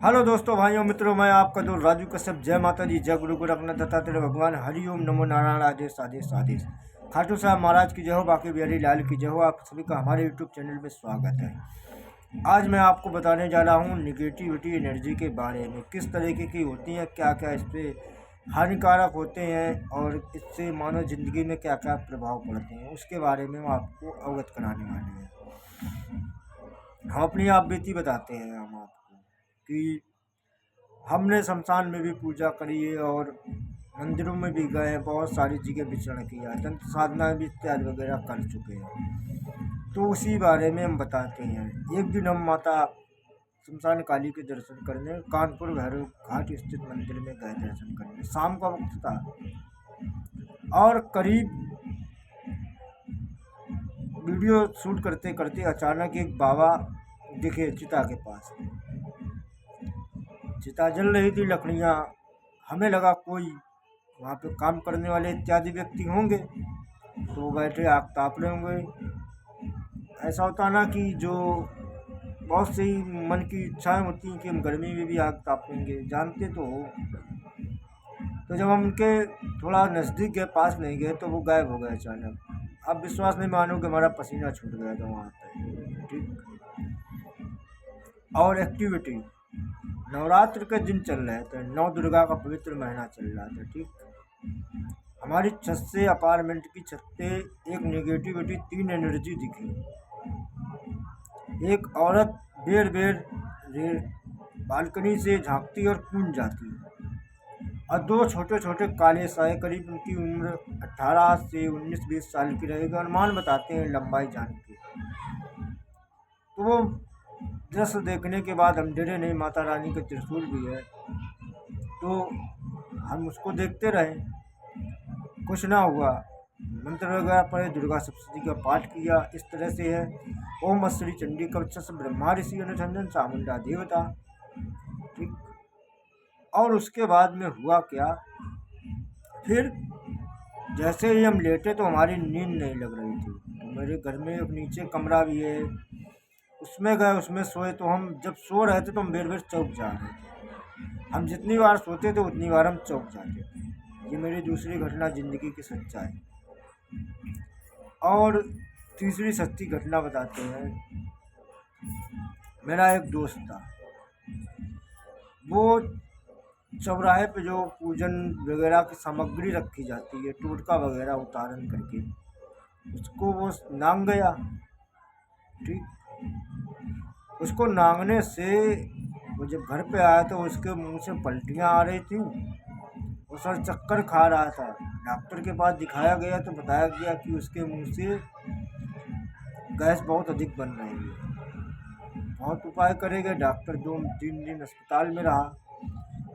Hello दोस्तों, भाइयों, मित्रों, मैं आपका दोस्त राजू कश्यप। जय माता दी, जय गुरु गोरखनाथ दत्तात्रेय भगवान, हरि ओम, नमो नारायण, आदेश आदेश आदेश। खाटू साहब महाराज की जय हो, बाकी बिहारी लाल की जय हो। आप सभी का हमारे यूट्यूब चैनल में स्वागत है। आज मैं आपको बताने जा रहा हूँ निगेटिविटी एनर्जी के बारे में, किस तरीके की होती है, क्या क्या इस पर हानिकारक होते हैं और इससे मानव जिंदगी में क्या क्या प्रभाव पड़ते हैं, उसके बारे में हम आपको अवगत कराने वाले हैं। हम अपनी आप बीती बताते हैं हम आपको कि हमने शमशान में भी पूजा करी है और मंदिरों में भी गए हैं, बहुत सारी जगह विचरण किया, तंत्र साधना भी इत्यादि वगैरह कर चुके हैं। तो उसी बारे में हम बताते हैं। एक दिन हम माता शमशान काली के दर्शन करने कानपुर भैरव घाट स्थित मंदिर में गए दर्शन करने। शाम का वक्त था और करीब वीडियो शूट करते करते अचानक एक बाबा दिखे चिता के पास। चिता जल रही थी, लकड़ियाँ, हमें लगा कोई वहाँ पे काम करने वाले इत्यादि व्यक्ति होंगे, तो वो बैठे आग ताप रहे होंगे। ऐसा होता ना कि जो बहुत सी मन की इच्छाएं होती हैं कि हम गर्मी में भी आग तापेंगे, जानते तो हो। तो जब हम उनके थोड़ा नज़दीक गए, पास नहीं गए, तो वो गायब हो गए अचानक। अब विश्वास नहीं मानोगे, हमारा पसीना छूट गया था वहाँ पे। ठीक। और एक्टिविटी, नवरात्र के दिन चल रहे थे, नौ दुर्गा का पवित्र महीना चल रहा था। ठीक। हमारी छत से, अपार्टमेंट की छत पे एक नेगेटिविटी, तीन एनर्जी दिखी। एक औरत बेर बेर बालकनी से झांकती और कूद जाती, और दो छोटे छोटे काले साए, करीब उनकी उम्र 18 से 19-20 साल की रहेगी, अनुमान बताते हैं लंबाई जान के। तो वो दृश्य देखने के बाद हम डरे नहीं, माता रानी का त्रिशूल भी है, तो हम उसको देखते रहे, कुछ ना हुआ। मंत्र वगैरह पढ़े, दुर्गा सप्तशती का पाठ किया। इस तरह से है, ओम श्री चंडी कवच ब्रह्मा ऋषि अनुसंधान चामुंडा देवता। ठीक। और उसके बाद में हुआ क्या, फिर जैसे ही हम लेटे तो हमारी नींद नहीं लग रही थी। तो मेरे घर में एक नीचे कमरा भी है, उसमें गए, उसमें सोए। तो हम जब सो रहे थे तो हम बेर बेर चौंक जा रहे थे। हम जितनी बार सोते थे उतनी बार हम चौंक जाते थे। ये मेरी दूसरी घटना, जिंदगी की सच्चाई। और तीसरी सच्ची घटना बताते हैं। मेरा एक दोस्त था, वो चौराहे पे जो पूजन वगैरह की सामग्री रखी जाती है, टोटका वगैरह उतारन करके, उसको वो नांग गया। ठीक। उसको नांगने से वो जब घर पे आया तो उसके मुंह से पलटियाँ आ रही थी, वो सर चक्कर खा रहा था। डॉक्टर के पास दिखाया गया तो बताया गया कि उसके मुंह से गैस बहुत अधिक बन रही है। बहुत उपाय करे गए डॉक्टर, 2-3 दिन अस्पताल में रहा।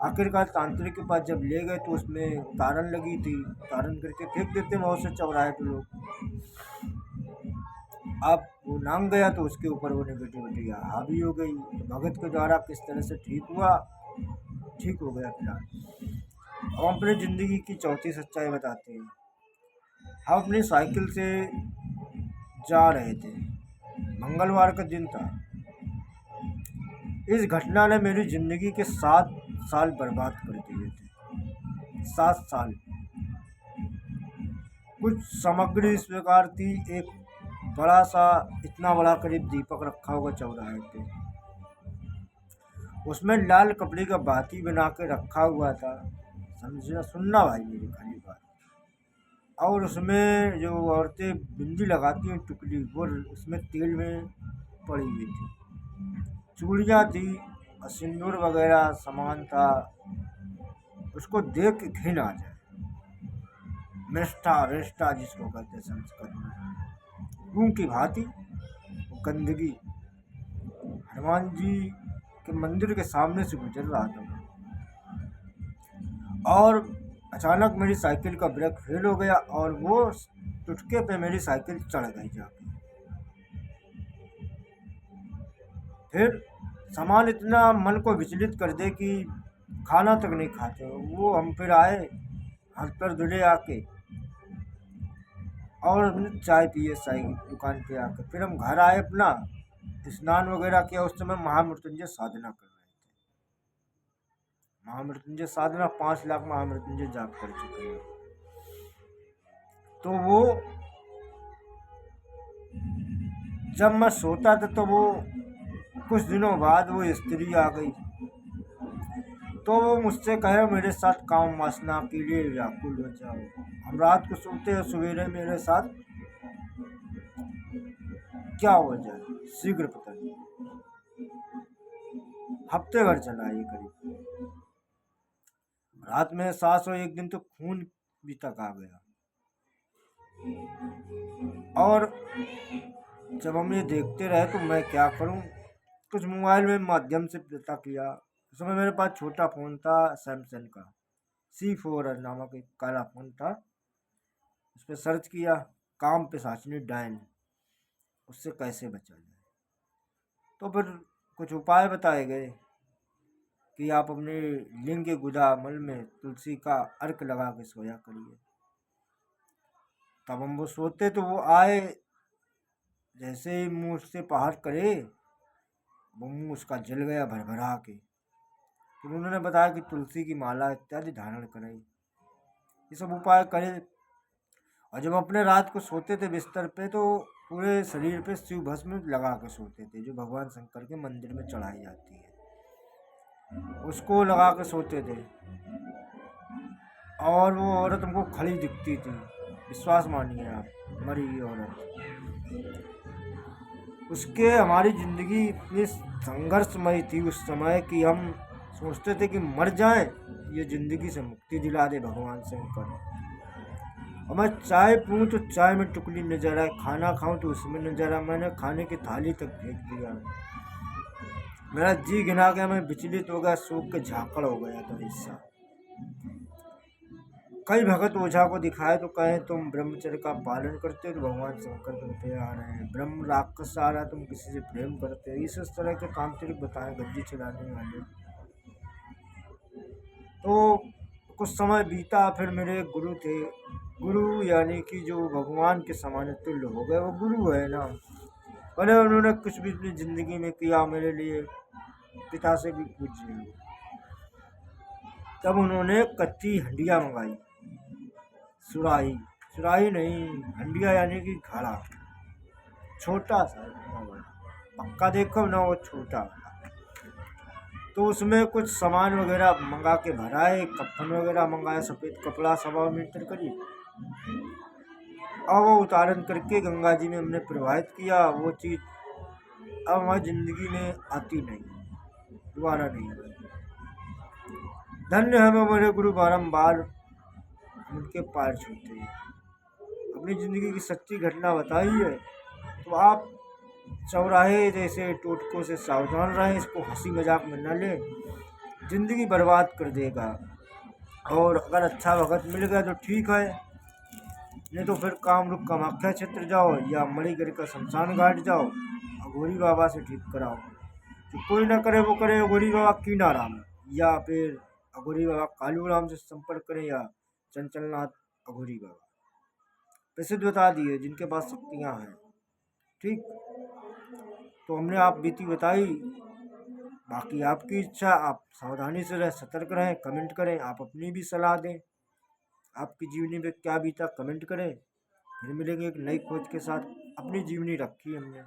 आखिरकार तांत्रिक के पास जब ले गए तो उसमें उतारन लगी थी, उतारन करके फेंक देते बहुत से चौराहे पे लोग। अब वो नांग गया तो उसके ऊपर वो नेगेटिविटी हावी हो गई। तो भगत के द्वारा किस तरह से ठीक हुआ, ठीक हो गया फिलहाल। हम अपनी ज़िंदगी की चौथी सच्चाई बताते हैं। हम अपनी साइकिल से जा रहे थे, मंगलवार का दिन था। इस घटना ने मेरी ज़िंदगी के 7 साल बर्बाद कर दिए थे। 7 साल। कुछ सामग्री इस प्रकार थी, एक बड़ा सा, इतना बड़ा करीब दीपक रखा होगा चौराहे पे, उसमें लाल कपड़े का बाती बना के रखा हुआ था। समझना, सुनना भाई मेरी खाली बात। और उसमें जो औरतें बिंदी लगाती हैं टुकली, वो उसमें तेल में पड़ी हुई थी। चूड़ियाँ थी और सिंदूर वगैरह सामान था। उसको देख के घिन आ जाए। मेस्टा रेस्टा जिसको कहते हैं संस्कृत में, रूम की भांति गंदगी। हनुमान जी के मंदिर के सामने से गुजर रहा था और अचानक मेरी साइकिल का ब्रेक फेल हो गया और वो टुटके पे मेरी साइकिल चढ़ गई जाके। फिर सामान इतना मन को विचलित कर दे कि खाना तक नहीं खाते वो। हम फिर आए, हाथ पैर धुले आके, और हमने चाय पिए साई दुकान पे आके। फिर हम घर आए, अपना स्नान वगैरह किया। उस समय महामृत्युंजय साधना कर रहे थे। महामृत्युंजय साधना 5 लाख महामृत्युंजय जाप कर चुके हैं। तो वो जब मैं सोता था तो वो कुछ दिनों बाद वो स्त्री आ गई, तो वो मुझसे कहे मेरे साथ काम वासना के लिए व्याकुल हो जाओ। हम रात को सोते हैं, सवेरे मेरे साथ क्या हो जाए शीघ्र पता नहीं। हफ्ते भर चला ये करीब। रात में सांस, और एक दिन तो खून भी तक आ गया। और जब हम ये देखते रहे तो मैं क्या करूं, कुछ मोबाइल में माध्यम से पता किया। उस समय मेरे पास छोटा फ़ोन था, सैमसंग का C4 नामक एक काला फ़ोन था। उस पर सर्च किया काम पिशाचिनी डायन, उससे कैसे बचा जाए। तो फिर कुछ उपाय बताए गए कि आप अपने लिंग के गुदामल में तुलसी का अर्क लगा के सोया करिए। तब हम वो सोते तो वो आए, जैसे ही मुंह से बाहर करे वो मुंह उसका जल गया भरभरा के। फिर उन्होंने बताया कि तुलसी की माला इत्यादि धारण करें, ये सब उपाय करें। और जब अपने रात को सोते थे बिस्तर पे तो पूरे शरीर पे शिव भस्म लगा के सोते थे, जो भगवान शंकर के मंदिर में चढ़ाई जाती है, उसको लगा के सोते थे। और वो औरत हमको खड़ी दिखती थी, विश्वास मानिए आप, मरी हुई औरत। उसके हमारी ज़िंदगी इतनी संघर्षमय थी उस समय कि हम सोचते थे कि मर जाएं, ये ज़िंदगी से मुक्ति दिला दे भगवान शंकर। और मैं चाय पीऊँ तो चाय में टुकड़ी नजर आए, खाना खाऊं तो उसमें नजर आए। मैंने खाने की थाली तक फेंक दिया। मेरा जी घिना गया, मैं विचलित हो गया, सूख के झाकड़ हो गया था हिस्सा। कई भगत ओझा को दिखाए तो कहे तुम ब्रह्मचर्य का पालन करते हो तो भगवान शंकर तुम पे आ रहे हैं, ब्रह्म राक्षस आ रहा है, तुम किसी से प्रेम करते हो, इस तरह के तांत्रिक बताए गद्दी चलाने वाले। तो कुछ समय बीता, फिर मेरे गुरु थे, गुरु यानी कि जो भगवान के समान तुल्य हो गए, वो गुरु है ना। भले उन्होंने कुछ भी अपनी जिंदगी में किया मेरे लिए, पिता से भी पूछिए। तब उन्होंने कच्ची हंडिया मंगाई, सुराही, सुराही नहीं, हंडिया यानी कि घड़ा, छोटा सा, इतना बड़ा, पक्का देखो ना वो छोटा। तो उसमें कुछ सामान वगैरह मंगा के भराए, कफन वगैरह मंगाया, सफ़ेद कपड़ा 1.25 मीटर करीब, और वो उतारन करके गंगा जी में हमने प्रवाहित किया। वो चीज़ अब हमारी ज़िंदगी में आती नहीं, दोबारा नहीं आई। धन्य है वो मेरे गुरु, बारम्बार उनके पैर छूते हैं। अपनी ज़िंदगी की सच्ची घटना बताई है, तो आप चौराहे जैसे टोटकों से सावधान रहें, इसको हंसी मजाक में न लें, ज़िंदगी बर्बाद कर देगा। और अगर अच्छा वक्त मिल गया तो ठीक है, नहीं तो फिर कामरूप कामाख्या क्षेत्र जाओ या मणिगढ़ का शमशान घाट जाओ, अघोरी बाबा से ठीक कराओ। जो कोई ना करे वो करे अघोरी बाबा कीनाराम, या फिर अघोरी बाबा कालू राम से संपर्क करें, या चंचलनाथ अघोरी बाबा प्रसिद्ध बता दिए जिनके पास शक्तियाँ हैं। ठीक, तो हमने आप बीती बताई, बाकी आपकी इच्छा, आप सावधानी से रहें, सतर्क रहें। कमेंट करें, आप अपनी भी सलाह दें, आपकी जीवनी में क्या बीता कमेंट करें। फिर मिलेंगे एक नई खोज के साथ। अपनी जीवनी रखी हमने।